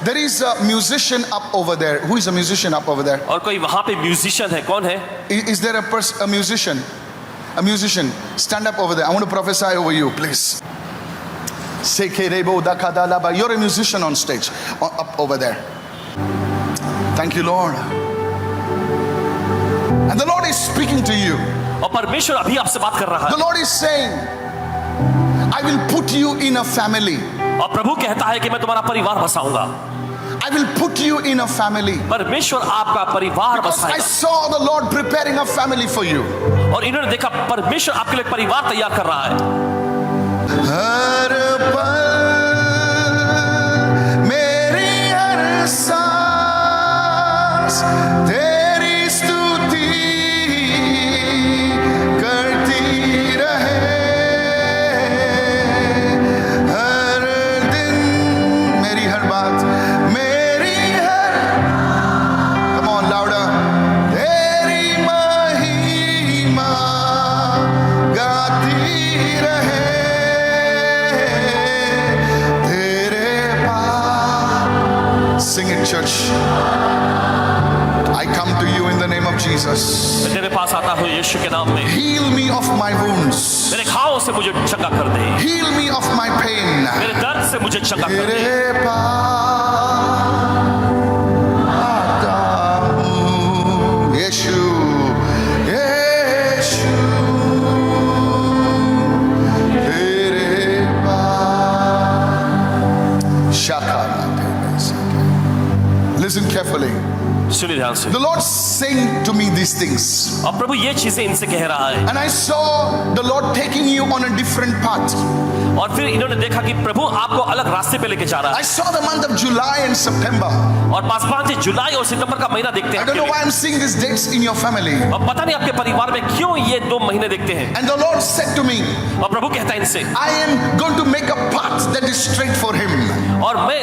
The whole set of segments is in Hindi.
There is a musician up over there. Who is a musician up over there? और कोई वहां पे म्यूजिशियन है, कौन है? Is there a musician? A musician. Stand up over there. I want to prophesy over you, please. You're a musician on stage, up over there. Thank you, Lord. And the Lord is speaking to you. और परमेश्वर अभी आपसे बात कर रहा है. The Lord is saying, I will put you in a family. और प्रभु कहता है कि मैं तुम्हारा परिवार बसाऊंगा. I will put you in a family. परमेश्वर आपका परिवार Because I बसाएगा. saw the Lord preparing a family for you. और इन्होंने देखा परमेश्वर आपके लिए परिवार तैयार कर रहा है. हर पल मेरी हर सांस तेरी स्तुति करती रहे. हर दिन मेरी हर बात, मेरी हर, come on louder, तेरी महिमा गाती रहे. Sing it, church. I come to you in the name of Jesus. मैं तेरे पास आता हूँ यीशु के नाम में. Heal me of my wounds. मेरे घावों से मुझे चंगा कर दे. Heal me of my pain. मेरे दर्द से मुझे चंगा कर दे. तेरे पास आता हूँ यीशु, यीशु, तेरे पास. शाखा. Listen carefully. सुनिए ध्यान से. The Lord saying to me these things. और प्रभु ये चीजें इनसे कह रहा है. And I saw the Lord taking you on a different path. और फिर इन्होंने देखा कि प्रभु आपको अलग रास्ते पे लेके जा रहा I है. saw the month of July and September. और पासपान से जुलाई और सितंबर का महीना देखते I हैं. don't know why I'm seeing these dates in your family. और पता नहीं आपके परिवार में क्यों ये 2 महीने देखते हैं. And the Lord said to me, और प्रभु कहता है इनसे, I am going to make a path that is straight for him. और मैं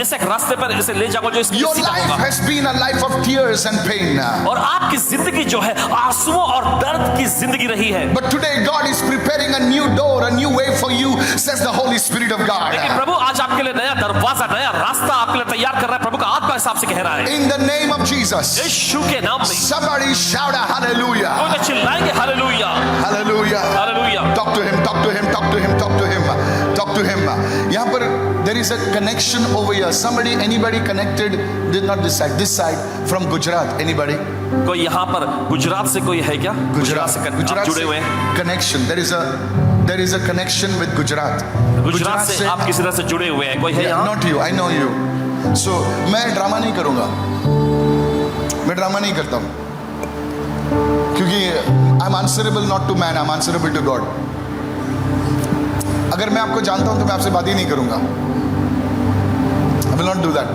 ऐसे एक रास्ते पर इसे ले जाऊंगा जो इसके Your सीधा life होगा. has been a life of tears and pain. और आपकी जिंदगी जो है आंसुओं और दर्द की जिंदगी रही है. But today God is preparing a new door, a new way for you, says the Holy Spirit of God. लेकिन प्रभु आज आपके लिए नया दरवाजा, नया रास्ता आपके लिए तैयार कर रहा है. प्रभु का आत्मा हिसाब से कह रहा है. In the name of Jesus. यीशु के नाम में Somebody shout a hallelujah. कोई तो चिल्लाएंगे hallelujah, Hallelujah. Hallelujah. Talk to him, talk to him, talk to him, talk to him, talk to him. यहाँ पर there is a connection over here. Somebody, anybody connected? Did not this side from Gujarat. Anybody? कोई यहाँ पर गुजरात से कोई है क्या? गुजरात से आप जुड़े हुए हैं? Connection. There is a connection with Gujarat. Gujarat से आप किसी तरह से जुड़े हुए हैं. कोई है यहाँ? Not you. I know you. So मैं ड्रामा नहीं करूँगा. मैं ड्रामा नहीं करता हूँ. क्योंकि I'm answerable not to man. I'm answerable to God. अगर मैं आपको जानता हूँ तो मैं आपसे बात ही नहीं करूँगा. I will not do that.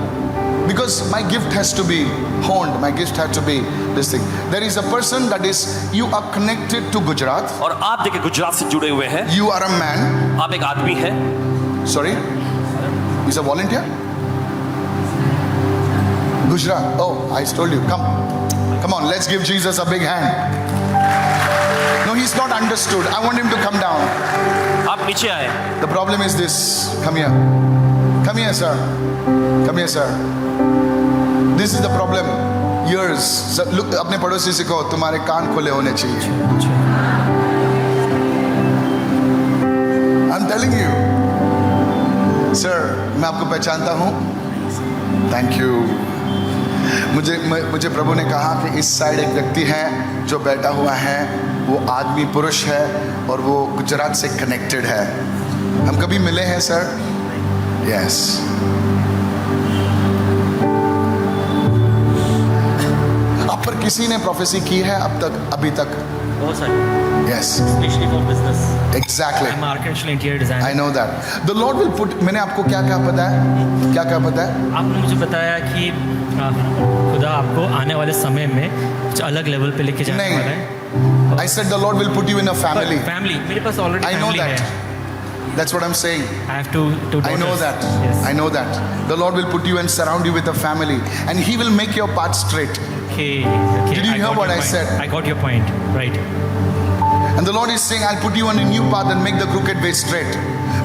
Because my gift has to be honed. My gift has to be this thing. There is a person that is, you are connected to Gujarat. और आप देखिए गुजरात से जुड़े हुए हैं. You are a man. आप एक आदमी हैं. Sorry? He's a volunteer? Gujarat. Oh, I told you. Come on, let's give Jesus a big hand. No, he's not understood. I want him to come down. आप नीचे आए. The problem is this. Come here. Come here, sir. Come here, sir. This is the problem. Yours. Look, अपने पड़ोसी से कहो तुम्हारे कान खुले होने चाहिए. I'm telling you. Sir, मैं आपको पहचानता हूँ. Thank you. मुझे प्रभु ने कहा कि इस साइड एक व्यक्ति है जो बैठा हुआ है, वो आदमी पुरुष है और वो गुजरात से कनेक्टेड है. हम कभी मिले हैं सर? यस. आप पर किसी ने प्रोफेसी की है अब तक, अभी तक? बहुत सारी. Yes. Especially for business. Exactly. I'm architectural interior designer. I know that. The Lord will put. मैंने आपको क्या क्या पता है? क्या क्या पता है? आपने मुझे बताया कि खुदा आपको आने वाले समय में कुछ अलग लेवल पे लेके जाने नहीं. वाला है. I said the Lord will put you in a family. Family. मेरे पास already I know family that. है. That's what I'm saying. I have two daughters. I know that. Yes. I know that. The Lord will put you and surround you with a family, and He will make your path straight. Okay. Did you hear what I said? I got your point. Right. And the Lord is saying, I'll put you on a new path and make the crooked way straight.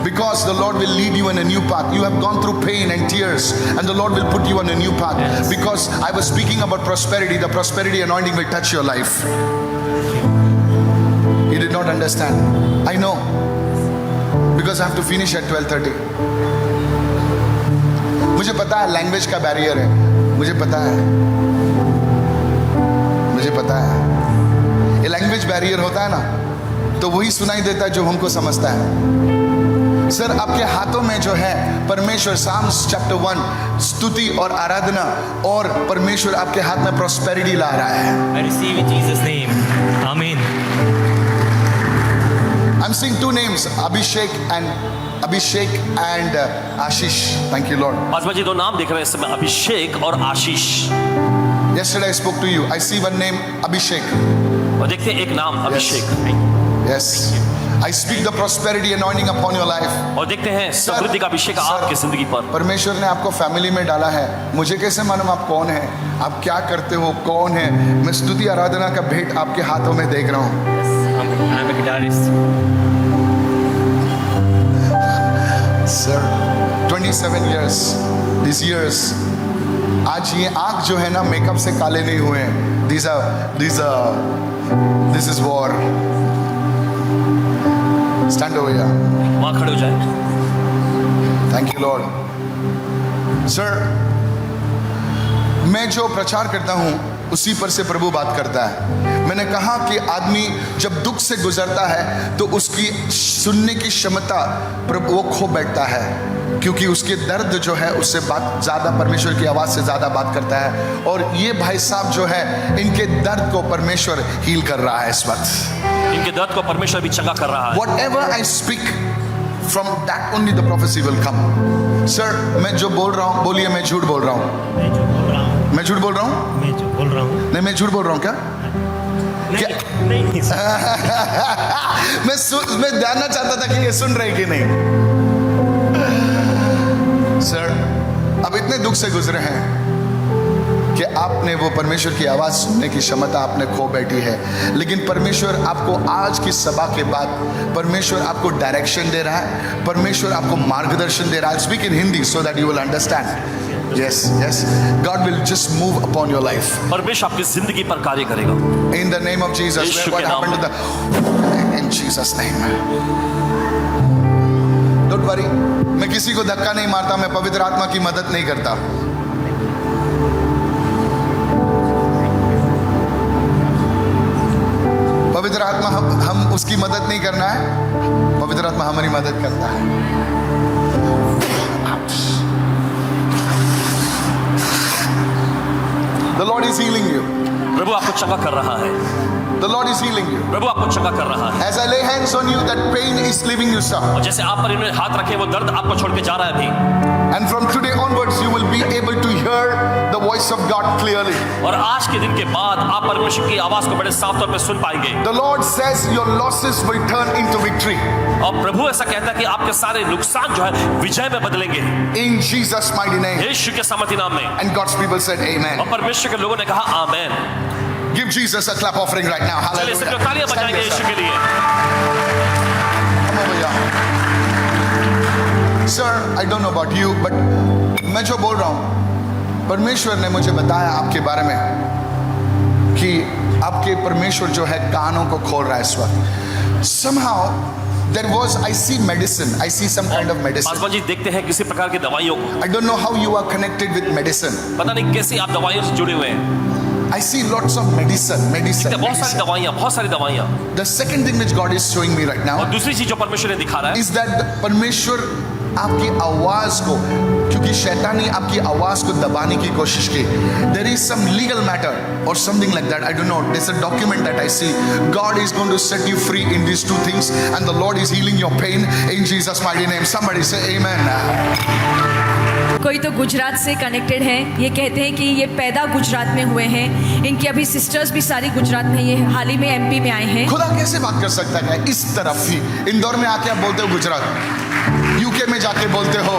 Because the Lord will lead you in a new path. You have gone through pain and tears, and the Lord will put you on a new path. Yes. Because I was speaking about prosperity. The prosperity anointing will touch your life. You did not understand. I know. Because I have to finish at 12:30. मुझे पता है लैंग्वेज का बैरियर है. मुझे पता है. मुझे पता है. ये लैंग्वेज बैरियर होता है ना, तो वही सुनाई देता है जो हमको समझता है. सर, आपके हाथों में जो है परमेश्वर, साम्स चैप्टर 1, स्तुति और आराधना, और परमेश्वर आपके हाथ में प्रॉस्पेरिटी ला रहा है. I receive in Jesus' name. Amen. I'm seeing two names, Abhishek and Ashish. Thank you, Lord. Paswan ji दो नाम देख रहे हैं इस समय, अभिषेक और आशीष. Yesterday I spoke to you. I see one name, Abhishek. और देखते हैं एक नाम अभिषेक. Yes. I speak the prosperity anointing upon your life. और देखते हैं समृद्धि का अभिषेक आपकी जिंदगी पर. परमेश्वर ने आपको फैमिली में डाला है. मुझे कैसे मालूम आप कौन है, आप क्या करते हो, कौन है? मैं स्तुति आराधना का भेंट आपके हाथों में देख रहा हूँ. I'm a guitarist. Sir, 27 years, these years. आज ये आंख जो है ना मेकअप से काले नहीं हुए हैं. This is war. Stand over here. वहां खड़े हो जाए. Thank you, Lord. Sir, मैं जो प्रचार करता हूँ उसी पर से प्रभु बात करता है. मैंने कहा कि आदमी जब दुख से गुजरता है तो उसकी सुनने की क्षमता वो खो बैठता है, क्योंकि उसके दर्द जो है उससे बात ज़्यादा, परमेश्वर की आवाज़ से ज़्यादा बात करता है. और ये भाई साहब जो है, इनके दर्द को परमेश्वर हील कर रहा है इस वक्त. इनके दर्द को परमेश्वर भी चंगा कर रहा है. Whatever I speak, from that only the prophecy will come. Sir, मैं जो बोल रहा हूँ, बोलिए मैं झूठ बोल रहा हूँ. मैं झूठ बोल रहा हूँ. नहीं, मैं झूठ बोल रहा हूँ क्या? क्या? नहीं सर. मैं जानना चाहता था कि ये सुन रहे कि नहीं. सर, अब इतने दुख से गुजरे हैं कि आपने वो परमेश्वर की आवाज सुनने की क्षमता आपने खो बैठी है. लेकिन परमेश्वर आपको आज की सभा के बाद परमेश्वर आपको डायरेक्शन दे रहा है. परमेश्वर आपको मार्गदर्शन दे रहा है. Speak in Hindi so that you will understand. Yes, God will just move upon your life. परमेश्वर आपकी जिंदगी पर कार्य करेगा. In the name of Jesus. Yeshu What के नाम happened to the? In Jesus' name. Don't worry. मैं किसी को धक्का नहीं मारता. मैं पवित्र आत्मा की मदद नहीं करता. पवित्र आत्मा हम उसकी मदद नहीं करना है. पवित्र आत्मा हमारी मदद करता है. The Lord is healing you. प्रभु आपको चंगा कर रहा है. The Lord is healing you. प्रभु आपको चंगा कर रहा है. As I lay hands on you, that pain is leaving you, sir. और जैसे आप पर इन्होंने हाथ रखे, वो दर्द आपको छोड़ के जा रहा है अभी. And from today onwards, you will be able to hear the voice of God clearly. और आज के दिन के बाद आप परमेश्वर की आवाज को बड़े साफ तौर पे सुन पाएंगे. The Lord says your losses will turn into victory. और प्रभु ऐसा कहता है कि आपके सारे नुकसान जो है विजय में बदलेंगे. In Jesus' mighty name. यीशु के सामर्थ्य नाम में. And God's people said, Amen. और परमेश्वर के लोगों ने कहा आमेन. Give Jesus a clap offering right now. चलिए सब लोग Hallelujah. तालियां Stand बजाएंगे there, यीशु sir. के लिए. Come over here. Sir, I don't know about you, but मैं जो बोल रहा हूँ, परमेश्वर ने मुझे बताया आपके बारे में कि आपके परमेश्वर जो है कानों को खोल रहा है इस वक्त. Somehow there was, I see medicine. I see some kind of medicine. Paswan ji देखते हैं किसी प्रकार की दवाइयों को. I don't know how you are connected with medicine. पता नहीं कैसे आप दवाइयों से जुड़े हुए हैं. I see lots of medicine. बहुत सारी दवाइयाँ. The second thing which God is showing me right और now दूसरी चीज जो परमेश्वर ने दिखा रहा है is that परमेश्वर आपकी आवाज को, क्योंकि शैतान ने आपकी आवाज को दबाने की कोशिश की. There is some legal matter or something like that. I don't know. There's a document that I see. God is going to set you free in these two things, and the Lord is healing your pain in Jesus' mighty name. Somebody say Amen. कोई तो गुजरात से कनेक्टेड है. ये कहते हैं कि ये पैदा गुजरात में हुए हैं. इनकी अभी सिस्टर्स भी सारी गुजरात में, ये हाल ही में एमपी में आए हैं. खुदा कैसे बात कर सकता है? इस तरफ ही इंदौर में आके आप बोलते हो गुजरात, यूके में जाके बोलते हो.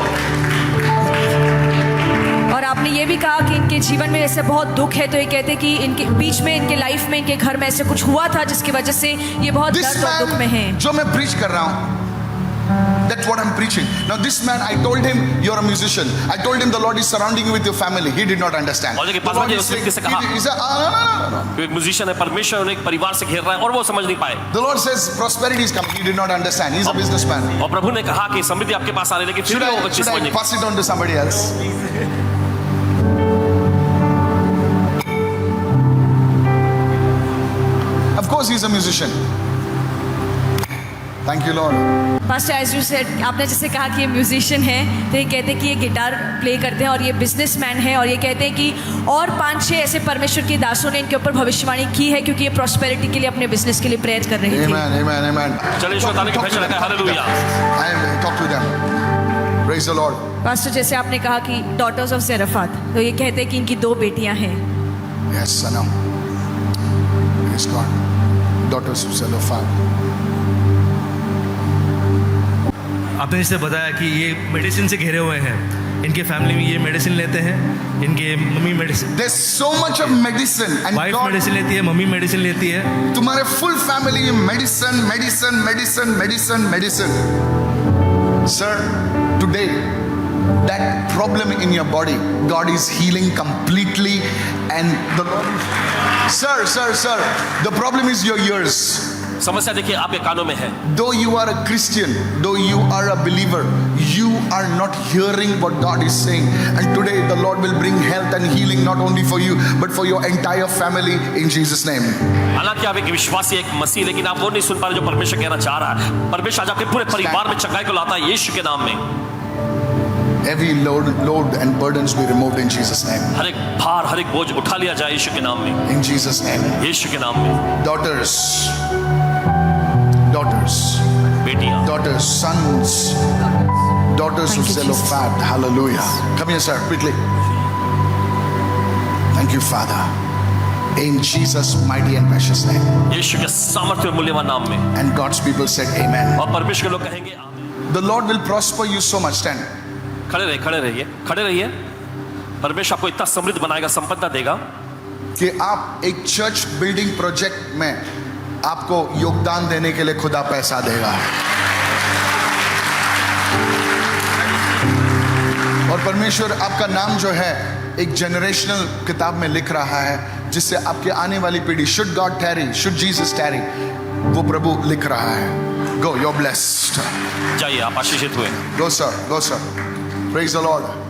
और आपने आपने ये भी कहा कि इनके जीवन में ऐसे बहुत दुख है, तो ये कहते हैं कि इनके बीच में, इनके लाइफ में, इनके घर में ऐसे कुछ हुआ था जिसकी वजह से ये बहुत This दर्द और दुख में है। man, जो मैं preach कर रहा हूँ, that's what I'm preaching. Now this man, I told him, you're a musician. I told him the Lord is surrounding you with your family. He did not understand. और देखिए, The Lord Paswan ji, is उस saying- व्यक्ति से कहा- he said, no. तो एक म्यूजिशियन है, परमेश्वर उन्हें एक परिवार से घेर रहा है और वो समझ नहीं पाए। The Lord says prosperity is coming. He did not understand. He's a businessman. और प्रभु ने कहा कि समृद्धि आपके पास आ रही है, लेकिन फिर Should भी वो I, बच्चे should समझ I नहीं pass it on to somebody else? Of course, he's a musician. Thank you, Lord. Pastor as you said, आपने जैसे कहा कि ये म्यूजिशियन है, तो ये कहते हैं कि ये गिटार प्ले करते हैं और ये बिजनेसमैन है, और ये कहते हैं कि और 5-6 ऐसे परमेश्वर के दासों ने इनके ऊपर भविष्यवाणी की है, क्योंकि ये प्रॉस्पेरिटी के लिए, अपने बिजनेस के लिए प्रेयर कर रहे थे। Amen. चलिए ईश्वर ताली की फैशन लगा, hallelujah. I talk to them. Praise the Lord. Pastor जैसे आपने कहा कि डॉटर्स ऑफ ज़ेरफात, तो ये कहते हैं कि इनकी 2 बेटियां हैं। Yes, Sanam. Praise God. Daughters of Zelophehad. आपने इससे बताया कि ये मेडिसिन से घिरे हुए हैं, इनके फैमिली में ये मेडिसिन लेते हैं, इनके mummy medicine, There's so much of medicine and wife God, medicine लेती है, मम्मी मेडिसिन लेती है। तुम्हारे full family medicine. Sir, today that problem in your body, God is healing completely, and the Lord is, sir, the problem is your ears. समस्या देखिए आपके कानों में है। Though you are a Christian, though you are a believer, you are not hearing what God is saying. And today the Lord will bring health and healing not only for you, but for your entire family in Jesus' name. हालांकि आप एक विश्वासी, एक मसीह, लेकिन आप वो नहीं सुन पा रहे जो परमेश्वर कहना चाह रहा है। परमेश्वर आज आपके पूरे परिवार में चंगाई को लाता है यीशु के नाम में। Every load and burdens be removed in Jesus' name. हर एक भार, हर एक बोझ उठा लिया जाए यीशु के नाम में, In Jesus' name. यीशु के नाम में। Daughters, बेटियां, sons, daughters Thank of you, Zelophehad. Hallelujah. Come here, sir, quickly. Thank you, Father. In Jesus' mighty and precious name. यीशु के सामर्थ्य और मूल्यवान नाम में। And God's people said, Amen. और परमेश्वर के लोग कहेंगे आमीन। The Lord will prosper you so much. Stand. खड़े रहिए। परमेश्वर आपको इतना समृद्ध बनाएगा, संपन्नता देगा कि आप एक चर्च बिल्डिंग प्रोजेक्ट में आपको योगदान देने के लिए खुदा पैसा देगा। और परमेश्वर आपका नाम जो है एक जनरेशनल किताब में लिख रहा है, जिससे आपके आने वाली पीढ़ी, शुड गॉड टैरी, शुड जीसस टैरी, वो प्रभु लिख रहा है। गो, यू आर ब्लेस्ड। जाइए, आप आशीषित हुए। Go sir, praise the Lord.